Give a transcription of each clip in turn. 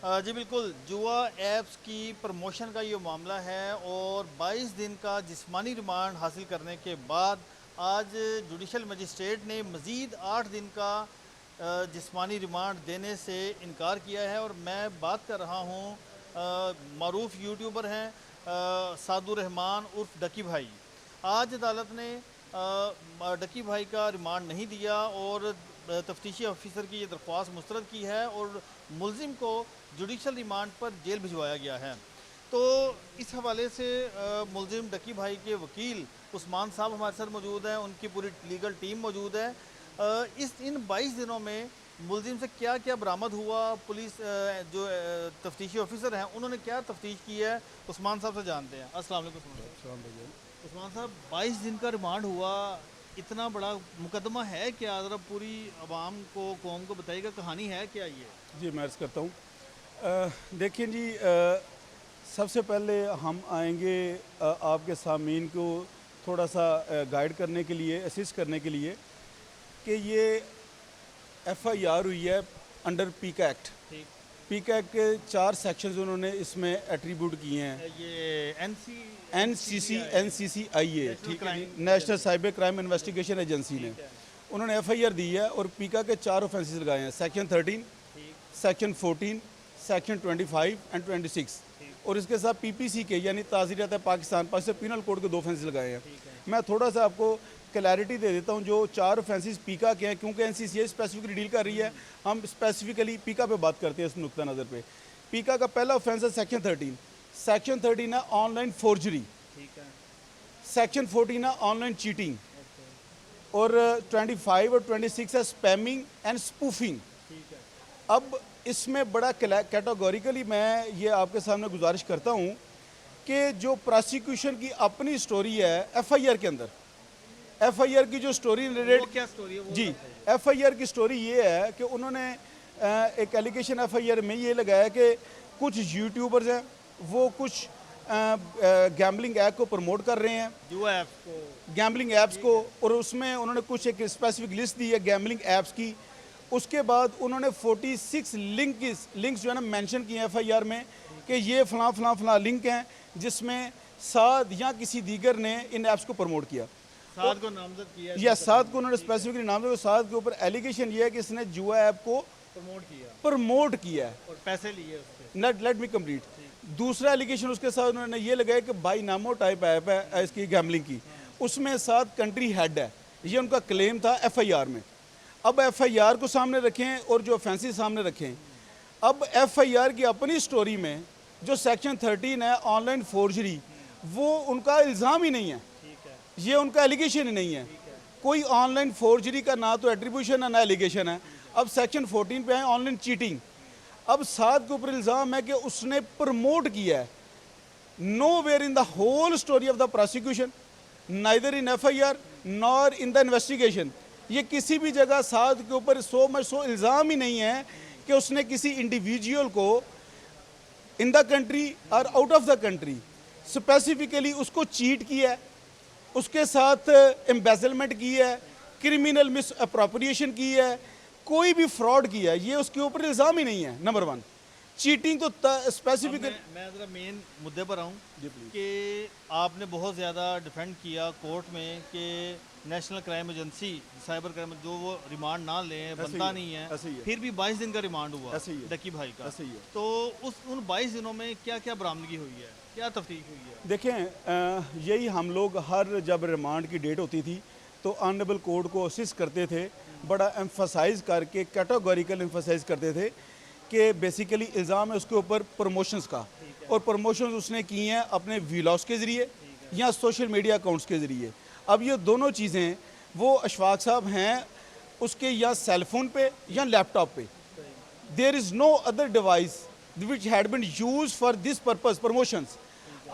जी बिल्कुल, जुआ ऐप्स की प्रमोशन का ये मामला है और 22 दिन का जिस्मानी रिमांड हासिल करने के बाद आज जुडिशल मजिस्ट्रेट ने मज़ीद 8 दिन का जिस्मानी रिमांड देने से इनकार किया है। और मैं बात कर रहा हूँ मरूफ यूट्यूबर हैं सादुर रहमान उर्फ डकी भाई। आज अदालत ने डकी भाई का रिमांड नहीं दिया और तफ्तीशी ऑफिसर की ये दरख्वास्त मुस्तरद की है और मुलजिम को जुडिशल रिमांड पर जेल भिजवाया गया है। तो इस हवाले से मुलजिम डकी भाई के वकील उस्मान साहब हमारे साथ मौजूद हैं, उनकी पूरी लीगल टीम मौजूद है। इन 22 दिनों में मुलजिम से क्या क्या बरामद हुआ, पुलिस जो तफ्तीशी ऑफिसर हैं उन्होंने क्या तफ्तीश की है, उस्मान साहब से जानते हैं। अस्सलाम वालेकुम उस्मान साहब, 22 दिन का रिमांड हुआ, इतना बड़ा मुकदमा है क्या? ज़रा पूरी आवाम को, कौम को बताइएगा, कहानी है क्या ये? जी मैं अर्ज़ करता हूँ। देखिए जी, सबसे पहले हम आएंगे आपके सामीन को थोड़ा सा गाइड करने के लिए, असिस्ट करने के लिए कि ये FIR हुई है अंडर पीका एक्ट। पीका एक्ट के 4 सेक्शंस उन्होंने इसमें एट्रीब्यूट किए हैं। ये NCCIA, ठीक है, national cyber crime investigation agency ने उन्होंने FIR दी है और पीका के 4 ऑफेंसेस लगाए हैं, सेक्शन 13, सेक्शन 14, सेक्शन 25 एंड 26 और इसके साथ PPC के यानी ताज़ीरात पाकिस्तान पीनल कोड के 2 ऑफेंसेस लगाए हैं। मैं थोड़ा सा आपको क्लैरिटी दे देता हूँ जो 4 ऑफेंसेस पीका के हैं, क्योंकि NCCI स्पेसिफिकली डील कर रही है, हम स्पेसिफिकली पीका पे बात करते हैं इस नुक्ता नज़र पे। पीका का पहला ऑफेंस है सेक्शन 13। सेक्शन 13 है ऑनलाइन फोर्जरी, सेक्शन 14 है ऑनलाइन चीटिंग और 25 और 26 है स्पैमिंग एंड स्पूफिंग। अब इसमें बड़ा कैटेगोरिकली मैं ये आपके सामने गुजारिश करता हूँ कि जो प्रोसिक्यूशन की अपनी स्टोरी है FIR के अंदर, FIR की जो स्टोरी रिलेटेड, क्या स्टोरी है वो जी FIR की स्टोरी ये है कि उन्होंने एक एलिगेशन FIR में ये लगाया कि कुछ यूट्यूबर्स हैं वो कुछ गैम्बलिंग ऐप को प्रमोट कर रहे हैं, जुआ ऐप्स को, गैम्बलिंग ऐप्स को, और उसमें उन्होंने कुछ एक स्पेसिफिक लिस्ट दी है गैम्बलिंग ऐप्स की। उसके बाद उन्होंने 46 लिंक्स जो है ना मेंशन किए हैं FIR में कि ये फलां लिंक हैं जिसमें साद या किसी दीगर ने इन ऐप्स को प्रमोट किया, साद को नामजद किया या साद को उन्होंने स्पेसिफिकली नामजद। साद के ऊपर एलिगेशन ये है कि इसने जुआ ऐप को प्रमोट किया है और पैसे लिए उसके। Let me complete. दूसरा एलिगेशन उसके साथ उन्होंने ये लगाया कि बाई नामो टाइप ऐप है इसकी गैम्बलिंग की, उसमें 7 कंट्री हेड है, ये उनका क्लेम था FIR में। अब FIR को सामने रखें और जो ऑफेंसेस सामने रखें, अब FIR की अपनी स्टोरी में जो सेक्शन 13 है ऑनलाइन फोर्जरी, वो उनका इल्ज़ाम ही नहीं है, ये उनका एलिगेशन ही नहीं है। कोई ऑनलाइन फोर्जरी का ना तो एट्रीब्यूशन है ना एलिगेशन है। अब सेक्शन 14 पे है ऑनलाइन चीटिंग। अब साद के ऊपर इल्ज़ाम है कि उसने प्रमोट किया है। Nowhere in the whole story of the prosecution, neither in FIR nor in the investigation, ये किसी भी जगह साद के ऊपर सो इल्ज़ाम ही नहीं है कि उसने किसी इंडिविजुअल को इन द कंट्री और out of the country specifically उसको चीट किया है, उसके साथ एम्बेजलमेंट की है, क्रिमिनल मिस अप्रोप्रिएशन की है, कोई भी फ्रॉड किया है, ये उसके ऊपर इल्ज़ाम ही नहीं है। नंबर 1 चीटिंग तो स्पेसिफिकली। मैं ज़रा मेन मुद्दे पर आऊँ कि आपने बहुत ज़्यादा डिफेंड किया कोर्ट में कि national crime agency cyber crime जो वो रिमांड ना लें, बनता नहीं है, फिर भी 22 दिन का रिमांड हुआ डकी भाई का। तो उन 22 दिनों में क्या क्या बरामदगी हुई है, क्या तफ्तीश हुई है? देखें, यही हम लोग हर जब रिमांड की डेट होती थी तो ऑनरेबल कोर्ट को असिस्ट करते थे, बड़ा एम्फसाइज करके कैटेगोरिकल एम्फसाइज करते थे कि बेसिकली इल्ज़ाम है उसके ऊपर प्रमोशंस का, और प्रमोशंस उसने की हैं अपने व्लॉग्स के ज़रिए या सोशल मीडिया अकाउंट्स के ज़रिए। अब ये दोनों चीज़ें वो अशफाक साहब हैं उसके या सेलफोन पे या लैपटॉप पे, there is no other device which had been use for this purpose promotions.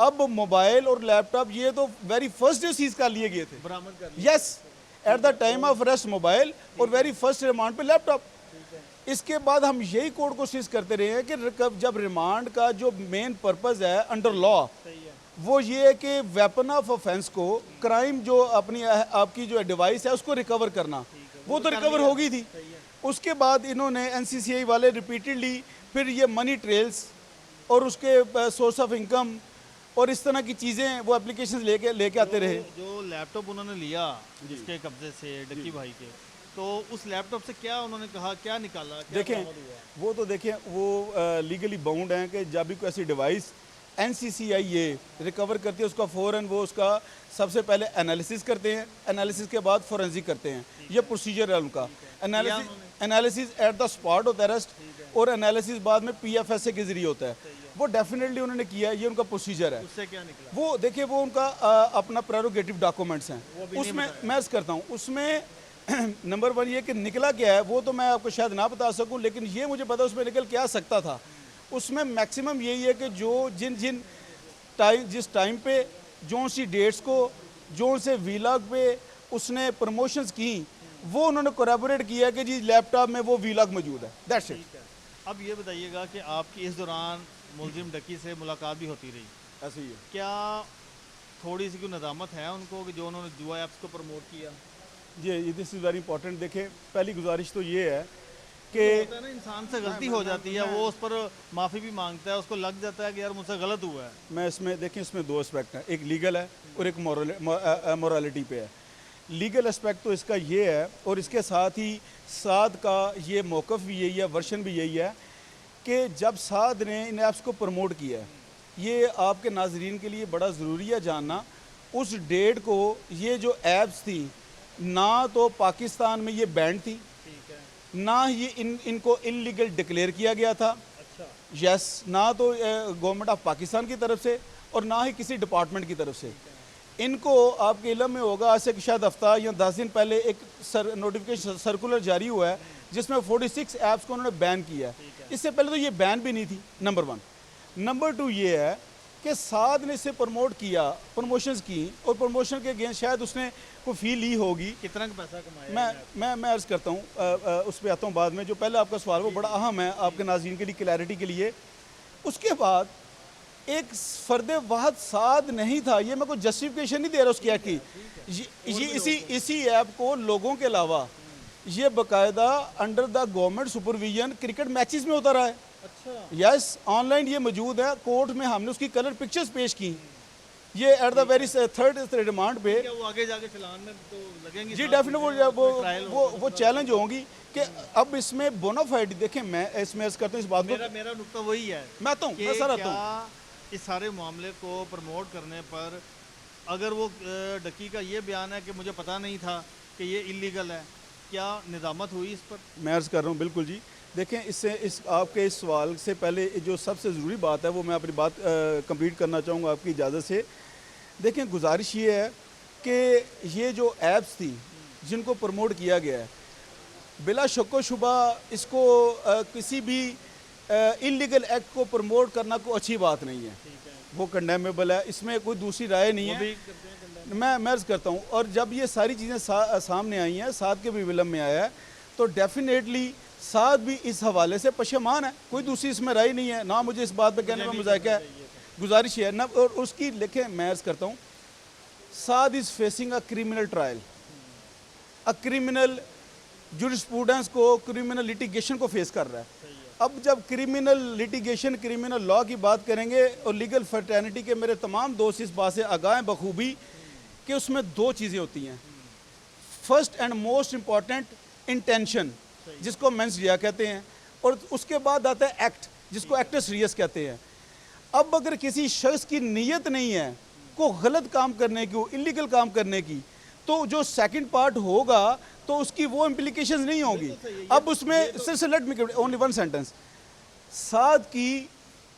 अब मोबाइल और लैपटॉप ये तो वेरी फर्स्ट डे सीज कर लिए गए थे, बरामद कर yes, at the time of arrest mobile और वेरी फर्स्ट रिमांड पे लैपटॉप। इसके बाद हम यही कोर्ट कोशिश करते रहे हैं कि जब रिमांड का जो मेन पर्पज़ है अंडर लॉ वो ये है कि वेपन ऑफ ऑफेंस को, क्राइम जो अपनी आपकी जो डिवाइस है उसको रिकवर करना, वो तो रिकवर हो गई थी। उसके बाद इन्होंने एनसीसीआई वाले रिपीटेडली फिर ये मनी ट्रेल्स और उसके सोर्स ऑफ इनकम और इस तरह की चीज़ें वो एप्लीकेशंस लेके आते रहे। जो लैपटॉप उन्होंने लिया जिसके कब्जे से डक्की भाई के, तो उस लैपटॉप से क्या उन्होंने कहा, क्या निकाला, क्या देखें बरामद हुआ? वो तो देखें वो लीगली बाउंड हैं कि जब भी कोई ऐसी डिवाइस एनसीसीआई ये रिकवर करती है उसका फ़ौरन वो उसका सबसे पहले एनालिसिस करते हैं, एनालिसिस के बाद फोरेंसिक करते हैं। ये प्रोसीजर है उनका। एनालिसिस एट द स्पॉट होता है अरेस्ट, और एनालिसिस बाद में पीएफएसए के जरिए होता है। वो डेफिनेटली उन्होंने किया, ये उनका प्रोसीजर है। उससे क्या निकला? वो देखिए वो उनका अपना प्रेरोगेटिव डॉक्यूमेंट्स हैं, उसमें मैं अर्ज करता हूँ उसमें नंबर वन ये कि निकला क्या है वो तो मैं आपको शायद ना बता सकूं, लेकिन ये मुझे पता उसमें निकल क्या सकता था। उसमें मैक्सिमम यही है कि जो जिस टाइम पे जो सी डेट्स को जो से वीलॉग पे उसने प्रमोशंस की वो उन्होंने कोरैबोरेट किया कि जी लैपटॉप में वो वीलॉग मौजूद है। That's it. अब ये बताइएगा कि आपकी इस दौरान मुलजिम डक्की से मुलाकात भी होती रही, ऐसे ही है। क्या थोड़ी सी कोई नदामत है उनको कि जो उन्होंने जुआ ऐप्स को प्रमोट किया? जी दिस इज़ वेरी इंपॉर्टेंट। देखें पहली गुजारिश तो ये है कि होता है ना, इंसान से गलती हो जाती है, वो उस पर माफ़ी भी मांगता है, उसको लग जाता है कि यार मुझसे गलत हुआ है। मैं इसमें देखें इसमें दो एस्पेक्ट हैं, एक लीगल है और एक मोरालिटी पे है। लीगल एस्पेक्ट तो इसका ये है और इसके साथ ही साद का ये मौक़िफ़ भी यही है, वर्शन भी यही है कि जब साद ने इन ऐप्स को प्रमोट किया है, ये आपके नाजरीन के लिए बड़ा ज़रूरी है जानना, उस डेट को ये जो ऐप्स थी ना तो पाकिस्तान में ये बैंड थी, ठीक है, ना ही इनको इलीगल डिक्लेयर किया गया था। अच्छा, यस, ना तो गवर्नमेंट ऑफ पाकिस्तान की तरफ से और ना ही किसी डिपार्टमेंट की तरफ से। इनको आपके इल्म में होगा आज से शायद हफ्ता या 10 दिन पहले एक नोटिफिकेशन सर्कुलर जारी हुआ है जिसमें 46 ऐप्स को उन्होंने बैन किया है। इससे पहले तो ये बैन भी नहीं थी, नंबर वन। नंबर टू ये है कि साद ने इसे प्रमोट किया, प्रमोशंस की, और प्रमोशन के अगेंस्ट शायद उसने कोई फी ली होगी। कितना का पैसा कमाया? मैं अर्ज़ करता हूँ उस पर आता हूँ बाद में। जो पहले आपका सवाल वो बड़ा अहम है आपके नाज़रीन के लिए, क्लैरिटी के लिए। उसके बाद एक फ़र्द वाहद साद नहीं था, ये मैं कोई जस्टिफिकेशन नहीं दे रहा उसकी ऐप की। ये इसी ऐप को लोगों के अलावा ये बाकायदा under the government supervision cricket matches में होता रहा है। अच्छा, यस, ऑनलाइन ये मौजूद है। कोर्ट में हमने उसकी कलर पिक्चर्स पेश की। ये at the very third remand पे क्या वो आगे जाके चलान में तो लगेंगे? जी डेफिनेटली वो चैलेंज होंगी कि अब इसमें बोनाफाइड। देखें मैं इसमें अर्ज करता हूँ इस बात को, मेरा नुक्ता वही है मैं तो कि मैं सर आता हूँ क्या इस सारे मामले को प्रमोट करने पर अगर वो डक्की का ये बयान है कि मुझे पता नहीं था कि ये इलीगल है, क्या निदामत हुई इस पर? मैं अर्ज़ कर रहा हूँ बिल्कुल जी। देखें इससे आपके इस सवाल से पहले जो सबसे ज़रूरी बात है वो मैं अपनी बात कंप्लीट करना चाहूँगा आपकी इजाज़त से। देखें गुजारिश ये है कि ये जो ऐप्स थी जिनको प्रमोट किया गया है, बिला शक शुबा इसको किसी भी इलीगल एक्ट को प्रमोट करना कोई अच्छी बात नहीं है, वो कंडेमेबल है, इसमें कोई दूसरी राय नहीं है। मैं अर्ज़ करता हूँ। और जब ये सारी चीज़ें सामने आई हैं, साद के भी विलम में आया है, तो डेफिनेटली साद भी इस हवाले से पशेमान है, कोई दूसरी इसमें राय नहीं है ना। मुझे इस बात पे कहने में मुज़ाहिका है, गुजारिश है ना। और उसकी लिखे मैं अर्ज़ करता हूँ, Saad is facing a criminal trial, a criminal jurisprudence को, क्रिमिनल लिटिगेशन को फेस कर रहा है। अब जब क्रिमिनल लिटिगेशन, क्रिमिनल लॉ की बात करेंगे और लीगल फर्टर्निटी के मेरे तमाम दोस्त इस बात से आगाह हैं बखूबी कि उसमें दो चीज़ें होती हैं। First and most important intention, जिसको मेंस रिया कहते हैं, और उसके बाद आता है एक्ट, जिसको एक्टस रियस कहते हैं। अब अगर किसी शख्स की नीयत नहीं है को गलत काम करने की, इलीगल काम करने की, तो जो सेकंड पार्ट होगा तो उसकी वो इम्प्लीकेशंस नहीं होगी। अब उसमें सिर्फ let me only one sentence, Saad की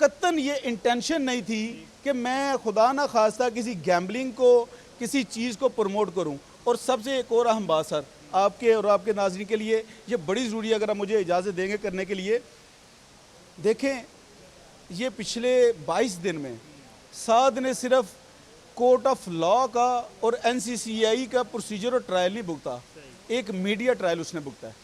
कतन ये इंटेंशन नहीं थी कि मैं खुदा ना खास्ता किसी गैम्बलिंग को, किसी चीज़ को प्रमोट करूं। और सबसे एक और अहम बात सर, आपके और आपके नाज़रीन के लिए ये बड़ी ज़रूरी है, अगर आप मुझे इजाज़त देंगे करने के लिए। देखें ये पिछले 22 दिन में साद ने सिर्फ कोर्ट ऑफ लॉ का और एनसीसीआई का प्रोसीजर और ट्रायल नहीं भुगता, एक मीडिया ट्रायल उसने भुगता है।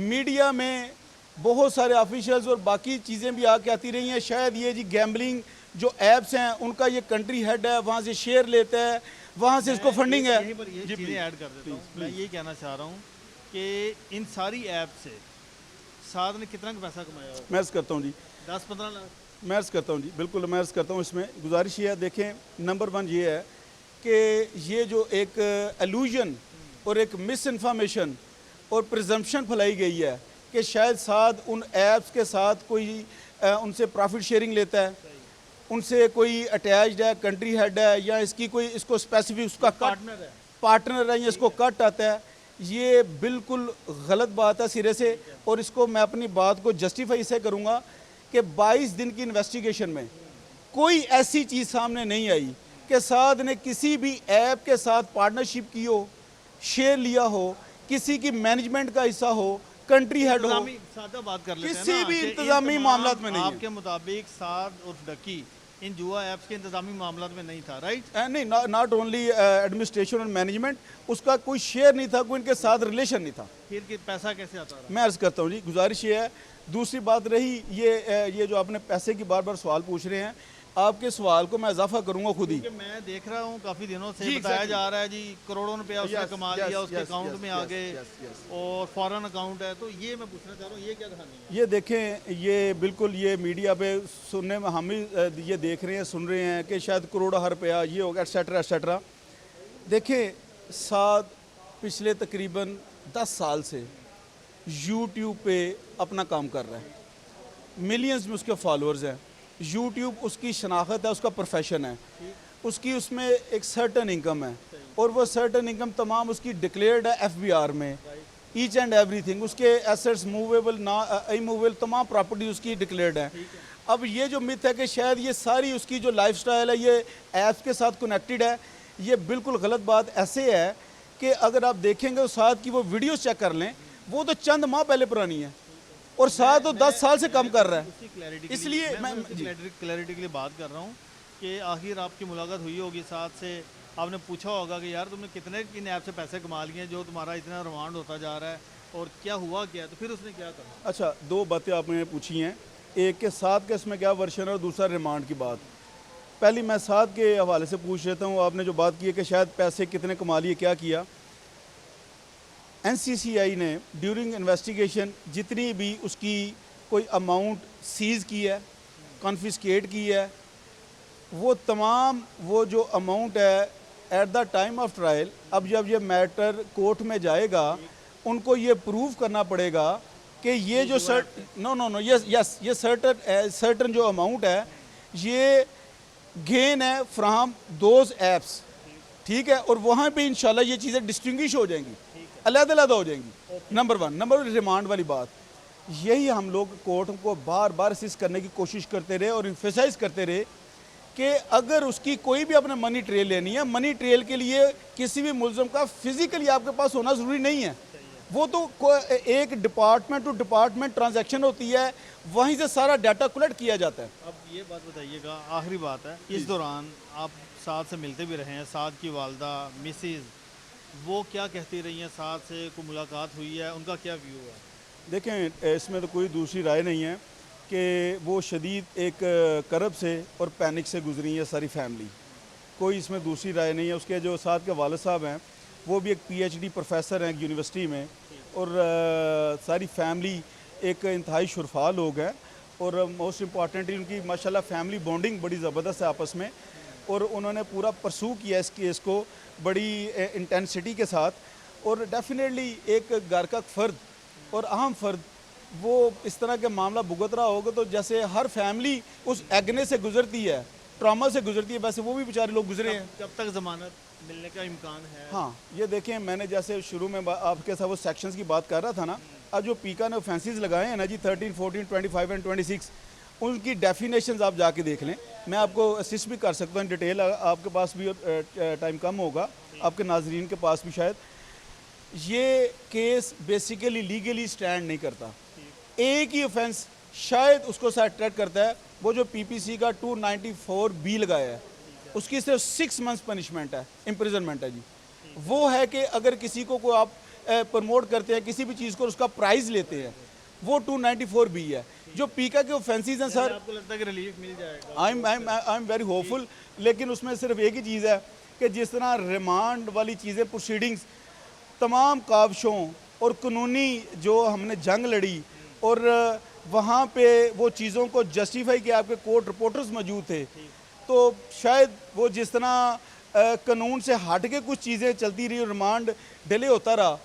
मीडिया में बहुत सारे ऑफिशियल्स और बाकी चीज़ें भी आके आती रही हैं। शायद ये जी गैम्बलिंग जो ऐप्स हैं उनका ये कंट्री हेड है, वहाँ से शेयर लेता है, वहाँ से इसको फंडिंग है। यहीं पर ये चीज़ें ऐड कर देता हूँ। मैं यही कहना चाह रहा हूँ कि इन सारी ऐप से साद ने कितना का पैसा कमाया होगा? मैं अर्ज़ करता हूँ जी, 10-15 लाख। मैं अर्ज़ करता हूँ जी, बिल्कुल मैं अर्ज़ करता हूँ। इसमें गुजारिश ये है, देखें नंबर 1 ये है कि ये जो एक एलूजन और एक मिस इन्फॉर्मेशन और प्रिजम्पशन फैलाई गई है कि शायद साद उन ऐप्स के साथ कोई उनसे प्रॉफिट शेयरिंग लेता है, उनसे कोई अटैच्ड है, कंट्री हेड है, या इसकी कोई इसको स्पेसिफिक उसका पार्टनर है या इसको कट आता है, ये बिल्कुल गलत बात है सिरे से। और इसको मैं अपनी बात को जस्टिफाई से करूँगा कि 22 दिन की इन्वेस्टिगेशन में कोई ऐसी चीज़ सामने नहीं आई कि साद ने किसी भी ऐप के साथ पार्टनरशिप की हो, शेयर लिया हो, किसी की मैनेजमेंट का हिस्सा हो, कंट्री हेड हो, सादा बात कर लेते हैं किसी ना भी कि इन इंतजामी तमाम मामलात में नहीं है। आपके मुताबिक साद और डकी इन जुआ ऐप्स के इंतजामी मामलात में नहीं था, राइट? नहीं, नॉट ओनली एडमिनिस्ट्रेशन और मैनेजमेंट, उसका कोई शेयर नहीं था, कोई इनके साथ रिलेशन नहीं था। फिर कि पैसा कैसे आता रहा? मैं अर्ज़ करता हूँ जी, गुजारिश ये है। दूसरी बात रही ये जो आपने पैसे की बार बार सवाल पूछ रहे हैं, आपके सवाल को मैं इजाफा करूँगा खुद ही। क्योंकि मैं देख रहा हूँ काफ़ी दिनों से जी, बताया exactly. जा रहा है जी करोड़ों रुपया उसने Yes, कमा yes, लिया, उसके yes, अकाउंट yes, में आ yes, गए yes, yes. और फॉरेन अकाउंट है। तो ये मैं पूछना चाह रहा हूँ, ये क्या कहानी है? ये देखें, ये बिल्कुल ये मीडिया पे सुनने में हम ही ये देख रहे हैं, सुन रहे हैं कि शायद करोड़ों रुपया ये होगा, एटसेट्रा एटसेट्रा। देखें, साद पिछले तकरीबन 10 साल से यूट्यूब पे अपना काम कर रहा है, मिलियंस में उसके फॉलोअर्स हैं, यूट्यूब उसकी शनाख्त है, उसका प्रोफेशन है, उसकी उसमें एक सर्टन इनकम है, और वो सर्टन इनकम तमाम उसकी डिक्लेयर्ड है FBR में, ईच एंड एवरीथिंग, उसके एसेट्स मूवेबल ना इमूवेबल तमाम प्रॉपर्टी उसकी डिक्लेयर्ड है। अब ये जो मिथ है कि शायद ये सारी उसकी जो लाइफस्टाइल है ये ऐप्स के साथ कनेक्टेड है, ये बिल्कुल गलत बात ऐसे है कि अगर आप देखेंगे उस साथ की वो वीडियो चेक कर लें, वो तो चंद माह पहले पुरानी है, और साथ तो 10 साल से कम कर रहा है। इसलिए मैं क्लैरिटी के लिए बात कर रहा हूँ कि आखिर आपकी मुलाकात हुई होगी साथ से, आपने पूछा होगा कि यार तुमने कितने इन ऐप से पैसे कमा लिए जो तुम्हारा इतना रिमांड होता जा रहा है और क्या हुआ क्या, तो फिर उसने क्या कहा? अच्छा, 2 बातें आपने पूछी हैं, एक के साथ का इसमें क्या वर्शन है और दूसरा रिमांड की बात। पहली मैं साथ के हवाले से पूछ लेता हूँ। आपने जो बात की है कि शायद पैसे कितने कमा लिए, क्या किया, NCCI ने ड्यूरिंग इन्वेस्टिगेशन जितनी भी उसकी कोई अमाउंट सीज़ की है, कॉन्फिस्केट की है, वो तमाम वो जो अमाउंट है at the time of trial, अब जब ये मैटर कोर्ट में जाएगा उनको ये प्रूव करना पड़ेगा कि ये जो ये सर्टन जो अमाउंट है ये गेन है फ्राम दोज एप्स, ठीक है, और वहाँ पे इंशाल्लाह ये चीज़ें डिस्टिंग्विश हो जाएंगी, अलग-अलग हो जाएंगी। नंबर 1 नंबर रिमांड वाली बात, यही हम लोग कोर्ट को बार बार असिस्ट करने की कोशिश करते रहे और इम्फेसाइज करते रहे कि अगर उसकी कोई भी अपने मनी ट्रेल लेनी है, मनी ट्रेल के लिए किसी भी मुलज़म का फिजिकली आपके पास होना ज़रूरी नहीं है, वो तो एक डिपार्टमेंट टू डिपार्टमेंट ट्रांजैक्शन होती है, वहीं से सारा डाटा कलेक्ट किया जाता है। अब ये बात बताइएगा, आखिरी बात है, इस दौरान आप साथ से मिलते भी रहे हैं, साथ की वालदा मिसेज, वो क्या कहती रही हैं, साथ से कोई मुलाकात हुई है, उनका क्या व्यू है? देखें, इसमें तो कोई दूसरी राय नहीं है कि वो शदीद एक करब से और पैनिक से गुजरी है सारी फैमिली, कोई इसमें दूसरी राय नहीं है। उसके जो साथ के वालिद साहब हैं वो भी एक PhD प्रोफेसर हैं यूनिवर्सिटी में, और सारी फैमिली एक इंतहाई शुरफा लोग हैं, और मोस्ट इम्पॉर्टेंटली उनकी माशाल्लाह फैमिली बॉन्डिंग बड़ी ज़बरदस्त है आपस में, और उन्होंने पूरा परसू किया इस केस को बड़ी इंटेंसिटी के साथ। और डेफिनेटली एक घर का फ़र्द और अहम फ़र्द वो इस तरह के मामला भुगत रहा होगा, तो जैसे हर फैमिली उस एगने से गुजरती है, ट्रॉमा से गुजरती है, वैसे वो भी बेचारे लोग गुजरे हैं। कब तक ज़मानत मिलने का इम्कान है? हाँ, ये देखें, मैंने जैसे शुरू में आपके साथ वो सेक्शंस की बात कर रहा था ना, अब जो पीका ने ऑफेंसेस लगाए हैं ना जी 13, 14, 25 एंड 26, उनकी डेफिनेशंस आप जाके देख लें, मैं आपको असिस्ट भी कर सकता हूँ डिटेल, आपके पास भी टाइम कम होगा, आपके नाजरीन के पास भी शायद। ये केस बेसिकली लीगली स्टैंड नहीं करता, एक ही ऑफेंस शायद उसको सैट्रैक्ट करता है, वो जो PPC का 294B लगाया है उसकी सिर्फ 6 मंथ्स पनिशमेंट है, इम्प्रिजनमेंट है जी। वो है कि अगर किसी को आप प्रमोट करते हैं किसी भी चीज़ को, उसका प्राइज़ लेते हैं, वो 294B है। जो पीका के ऑफेंसेस हैं सर, आपको लगता है कि रिलीफ मिल जाएगा? आई एम वेरी होपफुल, लेकिन उसमें सिर्फ एक ही चीज़ है कि जिस तरह रिमांड वाली चीज़ें, प्रोसीडिंग्स, तमाम काविशों और कानूनी जो हमने जंग लड़ी और वहाँ पे वो चीज़ों को जस्टिफाई किया, आपके कोर्ट रिपोर्टर्स मौजूद थे, तो शायद वो जिस तरह कानून से हट के कुछ चीज़ें चलती रही और रिमांड डिले होता रहा,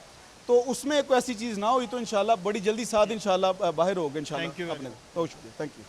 तो उसमें कोई ऐसी चीज़ ना हुई तो इंशाल्लाह बड़ी जल्दी साथ इंशाल्लाह बाहर होगा इंशाल्लाह। Thank you very अपने बहुत शुक्रिया, थैंक यू।